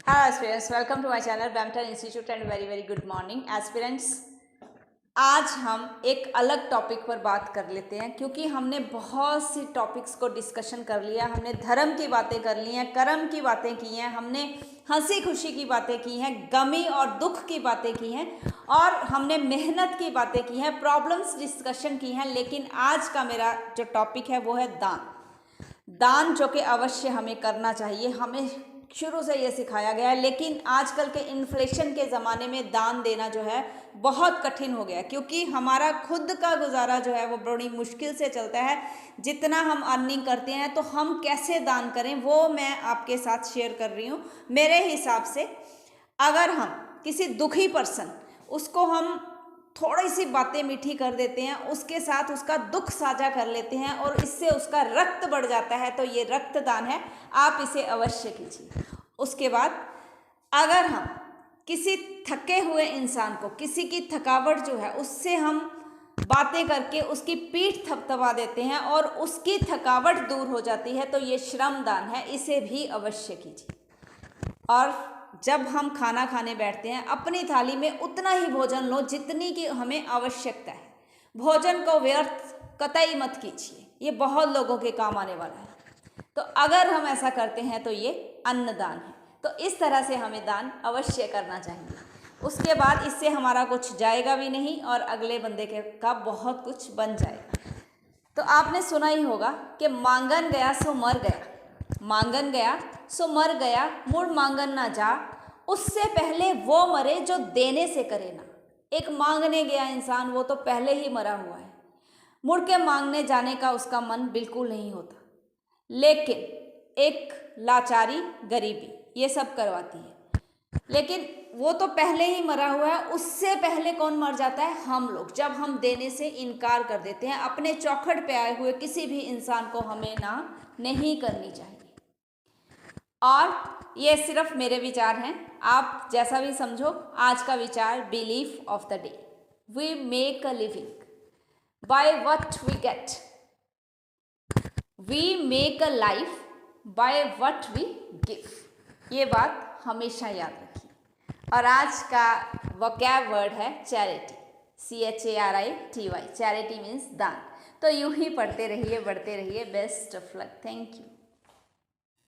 Hello aspirants, welcome to my channel Brampton Institute and very good morning aspirants। आज हम एक अलग topic पर बात कर लेते हैं क्योंकि हमने बहुत सी टॉपिक्स को डिस्कशन कर लिया। हमने धर्म की बातें कर ली हैं, कर्म की बातें की हैं, हमने हंसी खुशी की बातें की हैं, गमी और दुख की बातें की हैं और हमने मेहनत की बातें की हैं, प्रॉब्लम्स डिस्कशन की हैं। लेकिन आज का मेरा जो टॉपिक है वो है दान, जो कि अवश्य हमें करना चाहिए। हमें शुरू से ये सिखाया गया है, लेकिन आजकल के इन्फ्लेशन के ज़माने में दान देना जो है बहुत कठिन हो गया क्योंकि हमारा खुद का गुजारा जो है वो बड़ी मुश्किल से चलता है। जितना हम अर्निंग करते हैं तो हम कैसे दान करें वो मैं आपके साथ शेयर कर रही हूँ। मेरे हिसाब से अगर हम किसी दुखी पर्सन उसको हम थोड़ी सी बातें मीठी कर देते हैं, उसके साथ उसका दुख साझा कर लेते हैं और इससे उसका रक्त बढ़ जाता है, तो ये रक्तदान है। आप इसे अवश्य कीजिए। उसके बाद अगर हम किसी थके हुए इंसान को, किसी की थकावट जो है उससे हम बातें करके उसकी पीठ थपथपा देते हैं और उसकी थकावट दूर हो जाती है, तो ये श्रमदान है। इसे भी अवश्य कीजिए। और जब हम खाना खाने बैठते हैं अपनी थाली में उतना ही भोजन लो जितनी की हमें आवश्यकता है। भोजन को व्यर्थ कतई मत कीजिए, ये बहुत लोगों के काम आने वाला है। तो अगर हम ऐसा करते हैं तो ये अन्नदान है। तो इस तरह से हमें दान अवश्य करना चाहिए। उसके बाद इससे हमारा कुछ जाएगा भी नहीं और अगले बंदे के का बहुत कुछ बन जाएगा। तो आपने सुना ही होगा कि मांगन गया सो मर गया, मांगन गया सो मर गया, मुड़ मांगन ना जा, उससे पहले वो मरे जो देने से करे ना। एक मांगने गया इंसान वो तो पहले ही मरा हुआ है, मुड़ के मांगने जाने का उसका मन बिल्कुल नहीं होता। लेकिन एक लाचारी, गरीबी ये सब करवाती है। लेकिन वो तो पहले ही मरा हुआ है, उससे पहले कौन मर जाता है? हम लोग। जब हम देने से इनकार कर देते हैं, अपने चौखट पे आए हुए किसी भी इंसान को हमें ना नहीं करनी चाहिए। और ये सिर्फ मेरे विचार हैं, आप जैसा भी समझो। आज का विचार, belief of the day, we make a living by what we get, we make a life by what we give. ये बात हमेशा याद रखिए। और आज का वोकैब वर्ड है चैरिटी, CHARITY। चैरिटी मीन्स दान। तो यूं ही पढ़ते रहिए, बढ़ते रहिए। Best of luck. Thank you.